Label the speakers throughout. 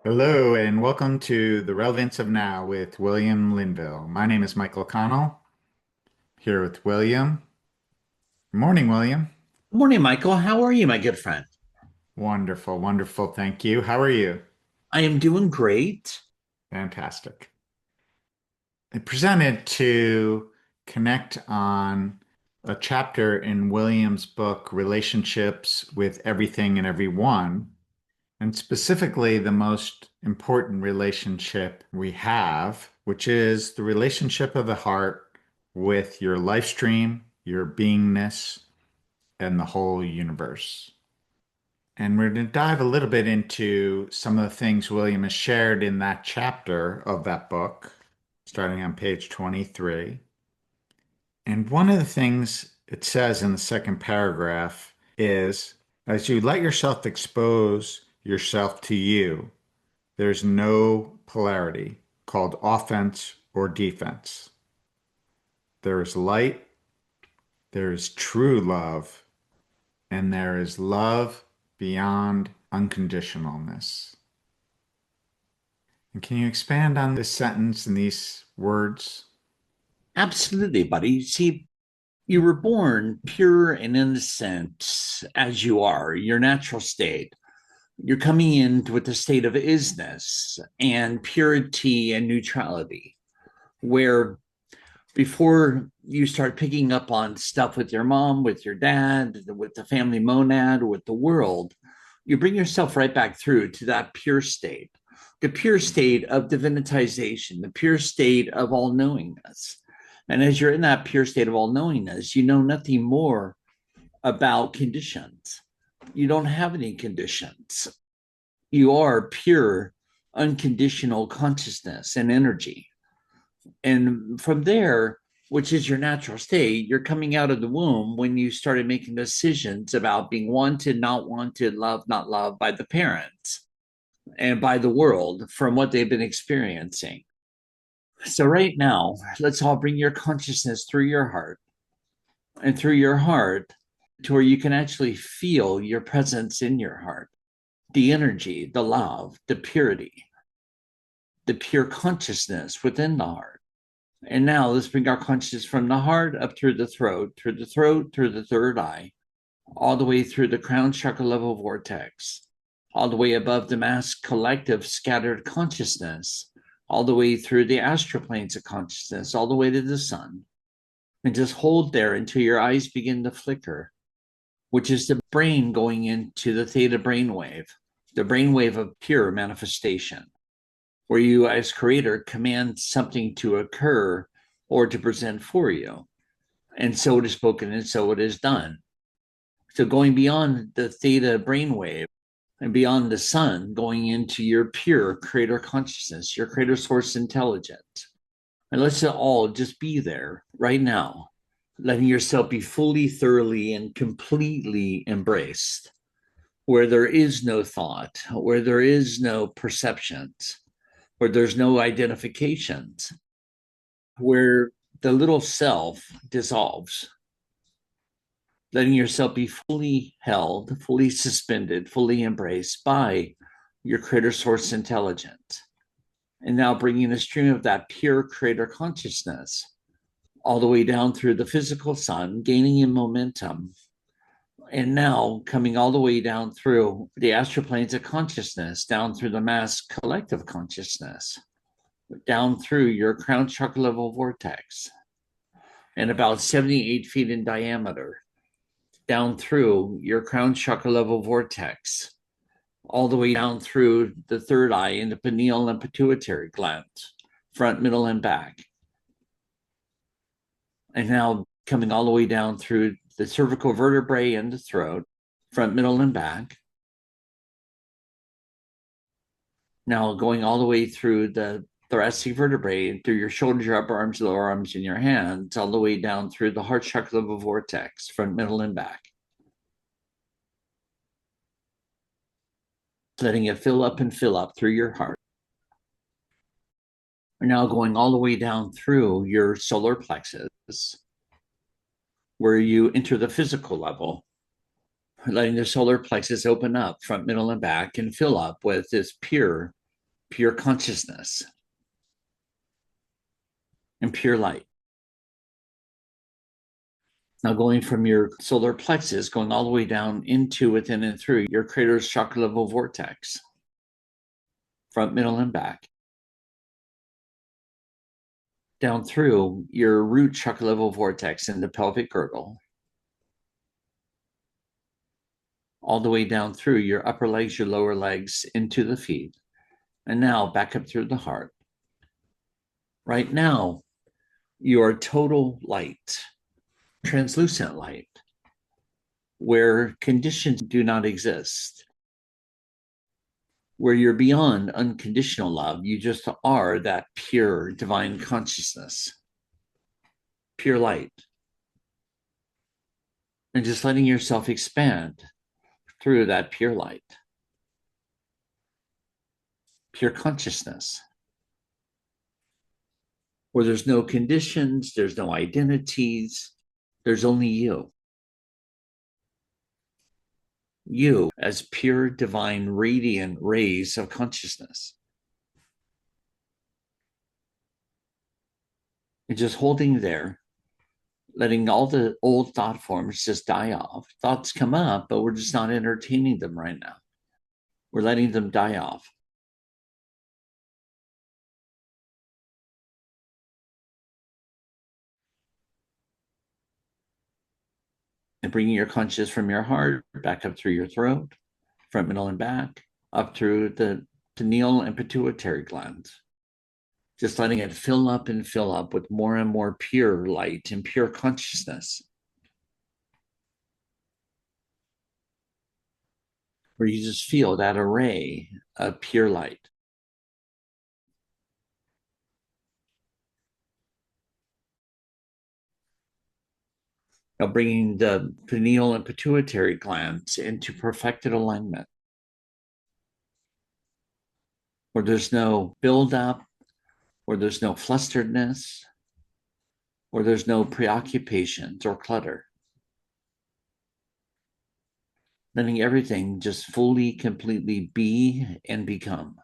Speaker 1: Hello, and welcome to The Relevance of Now with William Linville. My name is Michael Connell, here with William. Good morning, William.
Speaker 2: Morning, Michael. How are you, my good friend?
Speaker 1: Wonderful, wonderful. Thank you. How are you?
Speaker 2: I am doing great.
Speaker 1: Fantastic. I presented to connect on a chapter in William's book, Relationships with Everything and Everyone, and specifically the most important relationship we have, which is the relationship of the heart with your life stream, your beingness, and the whole universe. And we're going to dive a little bit into some of the things William has shared in that chapter of that book, starting on page 23. And one of the things it says in the second paragraph is, as you let yourself expose yourself to you, there's no polarity called offense or defense. There is light, there is true love, and there is love beyond unconditionalness. And can you expand on this sentence and these words?
Speaker 2: Absolutely, buddy. See, you were born pure and innocent as you are, your natural state. You're coming in with a state of isness and purity and neutrality, where before you start picking up on stuff with your mom, with your dad, with the family monad, with the world, you bring yourself right back through to that pure state, the pure state of divinitization, the pure state of all knowingness. And as you're in that pure state of all knowingness, you know nothing more about conditions. You don't have any conditions. You are pure, unconditional consciousness and energy. And from there, which is your natural state, you're coming out of the womb when you started making decisions about being wanted, not wanted, loved, not loved by the parents and by the world from what they've been experiencing. So, right now, let's all bring your consciousness through your heart and through your heart to where you can actually feel your presence in your heart, the energy, the love, the purity, the pure consciousness within the heart. And now let's bring our consciousness from the heart up through the throat, through the third eye, all the way through the crown chakra level vortex, all the way above the mass collective scattered consciousness, all the way through the astral planes of consciousness, all the way to the sun. And just hold there until your eyes begin to flicker, which is the brain going into the theta brainwave, the brainwave of pure manifestation, where you as creator command something to occur or to present for you. And so it is spoken and so it is done. So going beyond the theta brainwave and beyond the sun, going into your pure creator consciousness, your creator source intelligence. And let's all just be there right now, letting yourself be fully, thoroughly, and completely embraced, where there is no thought, where there is no perceptions, where there's no identifications, where the little self dissolves, letting yourself be fully held, fully suspended, fully embraced by your creator source intelligence. And now bringing a stream of that pure creator consciousness all the way down through the physical sun, gaining in momentum. And now coming all the way down through the astral planes of consciousness, down through the mass collective consciousness, down through your crown chakra level vortex, and about 78 feet in diameter, down through your crown chakra level vortex, all the way down through the third eye into pineal and pituitary glands, front, middle, and back. And now coming all the way down through the cervical vertebrae and the throat, front, middle, and back. Now going all the way through the thoracic vertebrae, through your shoulders, your upper arms, lower arms, and your hands, all the way down through the heart chakra level vortex, front, middle, and back. Letting it fill up and fill up through your heart. We're now going all the way down through your solar plexus, where you enter the physical level, letting the solar plexus open up, front, middle, and back, and fill up with this pure pure consciousness, and pure light. Now, going from your solar plexus, going all the way down into, within, and through your creator's chakra level vortex, front, middle, and back, down through your root chakra level vortex in the pelvic girdle, all the way down through your upper legs, your lower legs, into the feet, and now back up through the heart. Right now, you are total light, translucent light, where conditions do not exist, where you're beyond unconditional love. You just are that pure divine consciousness, pure light, and just letting yourself expand through that pure light, pure consciousness, where there's no conditions, there's no identities, there's only you. You as pure divine radiant rays of consciousness. And just holding there, letting all the old thought forms just die off. Thoughts come up, but we're just not entertaining them right now. We're letting them die off. And bringing your consciousness from your heart back up through your throat, front, middle, and back, up through the pineal and pituitary glands. Just letting it fill up and fill up with more and more pure light and pure consciousness. Where you just feel that array of pure light. Now bringing the pineal and pituitary glands into perfected alignment, where there's no buildup, where there's no flusteredness, where there's no preoccupations or clutter. Letting everything just fully, completely be and become.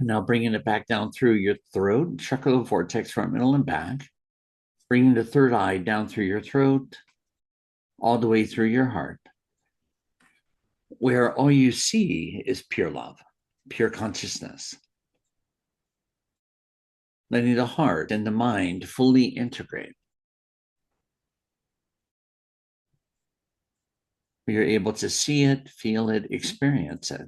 Speaker 2: Now bringing it back down through your throat, chakra vortex, front, middle, and back. Bringing the third eye down through your throat, all the way through your heart, where all you see is pure love, pure consciousness. Letting the heart and the mind fully integrate. You're able to see it, feel it, experience it.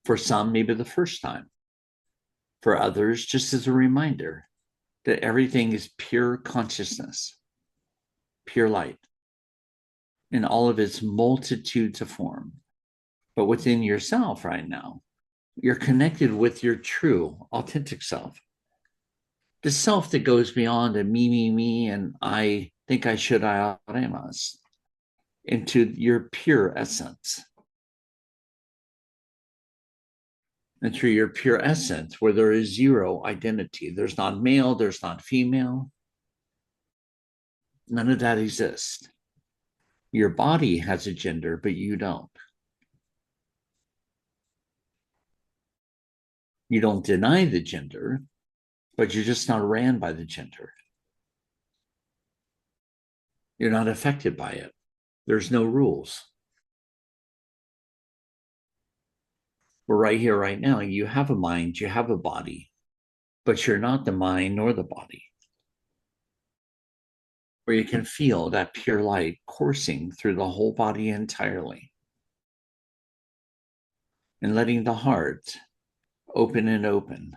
Speaker 2: For some, maybe the first time. For others, just as a reminder that everything is pure consciousness, pure light, in all of its multitudes of form. But within yourself right now, you're connected with your true, authentic self. The self that goes beyond a me, and I think I should, I must, into your pure essence. And through your pure essence, where there is zero identity, there's not male, there's not female. None of that exists. Your body has a gender, but you don't. You don't deny the gender, but you're just not ran by the gender. You're not affected by it. There's no rules. We're right here, right now. You have a mind, you have a body, but you're not the mind nor the body. Where you can feel that pure light coursing through the whole body entirely. And letting the heart open and open.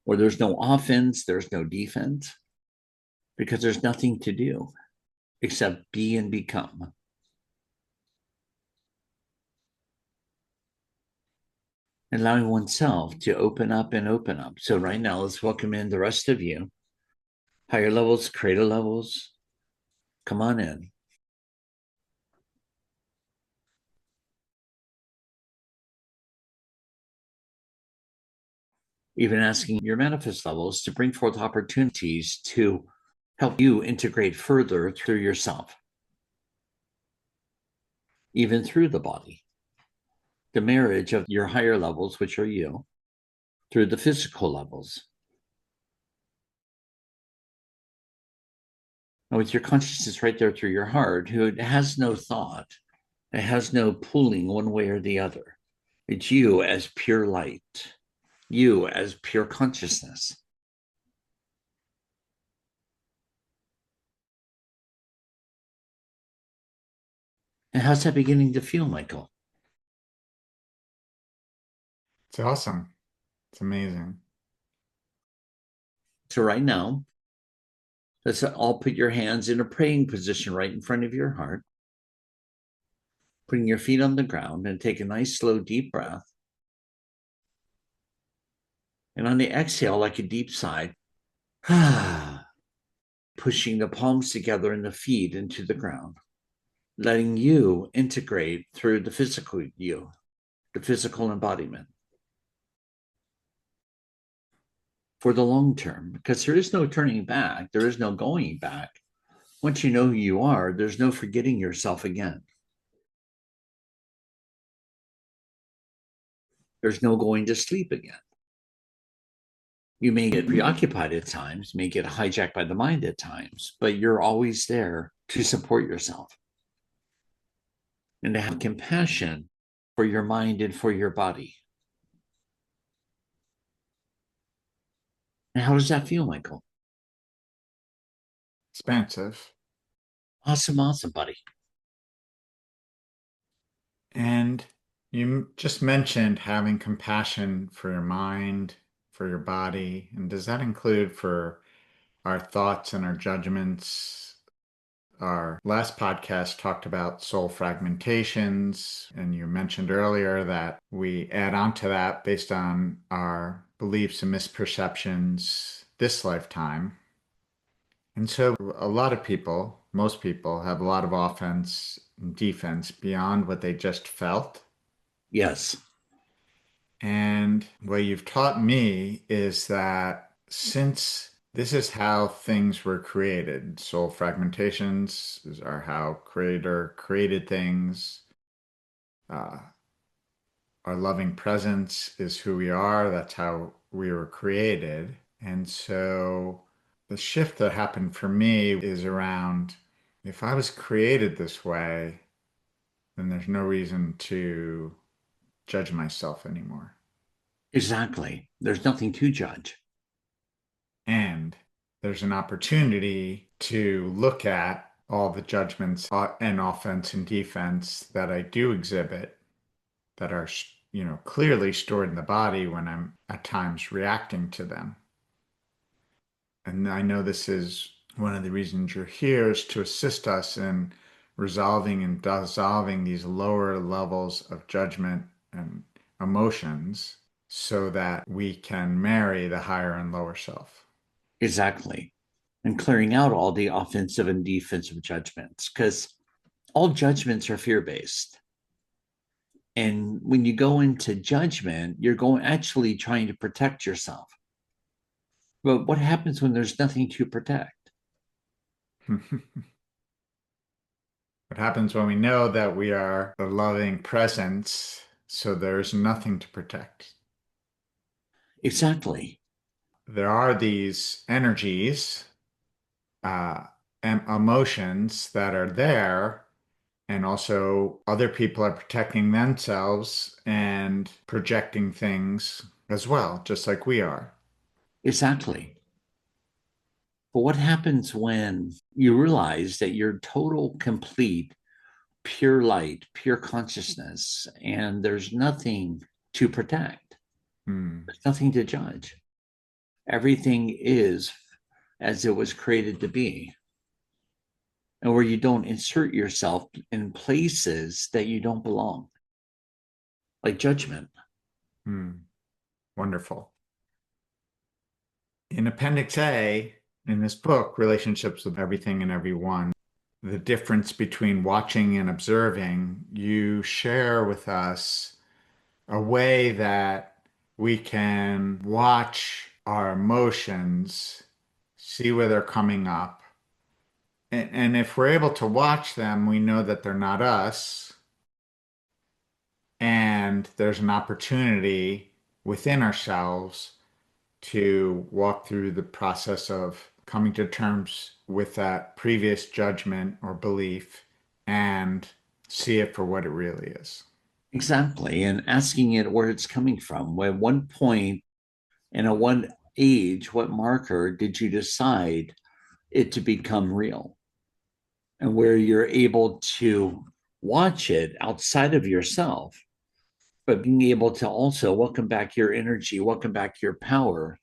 Speaker 2: Where there's no offense, there's no defense, because there's nothing to do except be and become. Allowing oneself to open up and open up. So right now, let's welcome in the rest of you. Higher levels, cradle levels, come on in. even asking your manifest levels to bring forth opportunities to help you integrate further through yourself, even through the body. The marriage of your higher levels, which are you, through the physical levels. And with your consciousness right there through your heart, who has no thought, it has no pulling one way or the other. It's you as pure light, you as pure consciousness. And how's that beginning to feel, Michael?
Speaker 1: It's awesome. It's amazing.
Speaker 2: So, right now, let's all put your hands in a praying position right in front of your heart, putting your feet on the ground, and take a nice, slow, deep breath. And on the exhale, like a deep sigh, pushing the palms together and the feet into the ground, letting you integrate through the physical you, the physical embodiment for the long term, because there is no turning back. There is no going back. Once you know who you are, there's no forgetting yourself again. There's no going to sleep again. You may get preoccupied at times, may get hijacked by the mind at times, but you're always there to support yourself and to have compassion for your mind and for your body. And how does that feel, Michael?
Speaker 1: Expansive.
Speaker 2: Awesome, awesome, buddy.
Speaker 1: And you just mentioned having compassion for your mind, for your body. And does that include for our thoughts and our judgments? Our last podcast talked about soul fragmentations, and you mentioned earlier that we add on to that based on our beliefs and misperceptions this lifetime. And so a lot of people, most people, have a lot of offense and defense beyond what they just felt.
Speaker 2: Yes,
Speaker 1: And what you've taught me is that since this is how things were created, soul fragmentations are how Creator created things. Uh, our loving presence is who we are. That's how we were created. And so the shift that happened for me is around if I was created this way, then there's no reason to judge myself anymore.
Speaker 2: exactly. There's nothing to judge.
Speaker 1: And there's an opportunity to look at all the judgments and offense and defense that I do exhibit that are, clearly stored in the body when I'm at times reacting to them. And I know this is one of the reasons you're here is to assist us in resolving and dissolving these lower levels of judgment and emotions so that we can marry the higher and lower self.
Speaker 2: Exactly. And clearing out all the offensive and defensive judgments, because all judgments are fear based. And when you go into judgment, you're going actually trying to protect yourself. But what happens when there's nothing to protect?
Speaker 1: What happens when we know that we are the loving presence, so there's nothing to protect?
Speaker 2: Exactly.
Speaker 1: There are these energies uh, and emotions that are there, and also other people are protecting themselves and projecting things as well, just like we are.
Speaker 2: Exactly. But what happens when you realize that you're total, complete, pure light, pure consciousness, and there's nothing to protect?
Speaker 1: Hmm.
Speaker 2: There's nothing to judge. Everything is as it was created to be, and where you don't insert yourself in places that you don't belong, like judgment.
Speaker 1: Hmm. Wonderful. In Appendix A, in this book, Relationships with Everything and Everyone, the difference between watching and observing, you share with us a way that We can watch our emotions, see where they're coming up. And if we're able to watch them, we know that they're not us. And there's an opportunity within ourselves to walk through the process of coming to terms with that previous judgment or belief and see it for what it really is.
Speaker 2: Exactly. And asking it where it's coming from. At one point and at one age, what marker did you decide it to become real? And where you're able to watch it outside of yourself, but being able to also welcome back your energy, welcome back your power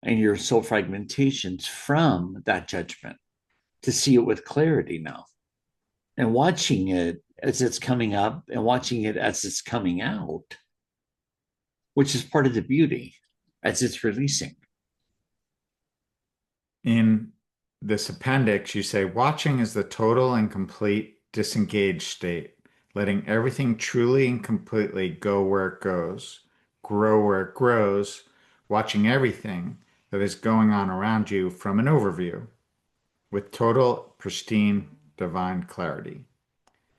Speaker 2: and your soul fragmentations from that judgment to see it with clarity now. And watching it as it's coming up and watching it as it's coming out, which is part of the beauty as it's releasing.
Speaker 1: In this appendix, you say watching is the total and complete disengaged state, letting everything truly and completely go where it goes, grow where it grows, watching everything that is going on around you from an overview with total, pristine, divine clarity.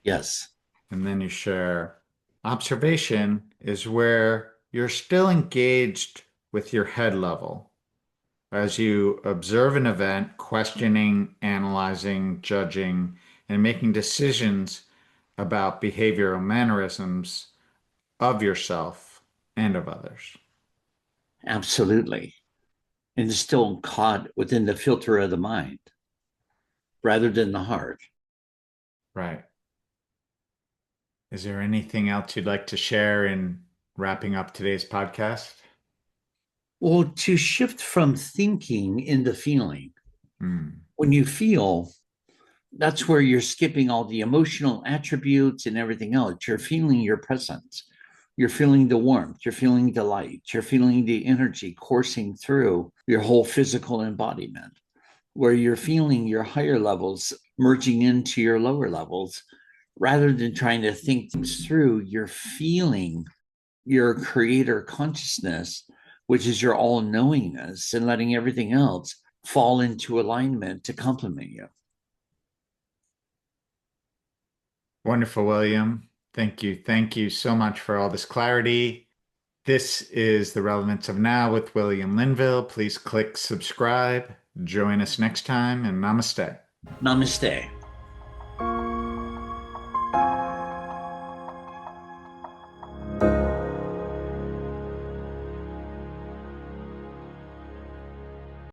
Speaker 2: Yes,
Speaker 1: And then you share observation is where you're still engaged with your head level as you observe an event, questioning, analyzing, judging, and making decisions about behavioral mannerisms of yourself and of others.
Speaker 2: absolutely. And it's still caught within the filter of the mind rather than the heart.
Speaker 1: Right. Is there anything else you'd like to share in wrapping up today's podcast?
Speaker 2: Well, to shift from thinking into feeling.
Speaker 1: Hmm.
Speaker 2: When you feel, that's where you're skipping all the emotional attributes and everything else. You're feeling your presence. You're feeling the warmth. You're feeling the light. You're feeling the energy coursing through your whole physical embodiment, where you're feeling your higher levels merging into your lower levels. Rather than trying to think things through, you're feeling your creator consciousness, which is your all knowingness, and letting everything else fall into alignment to complement you.
Speaker 1: Wonderful, William. Thank you. Thank you so much for all this clarity. This is The Relevance of Now with William Linville. Please click subscribe. Join us next time, and namaste.
Speaker 2: Namaste.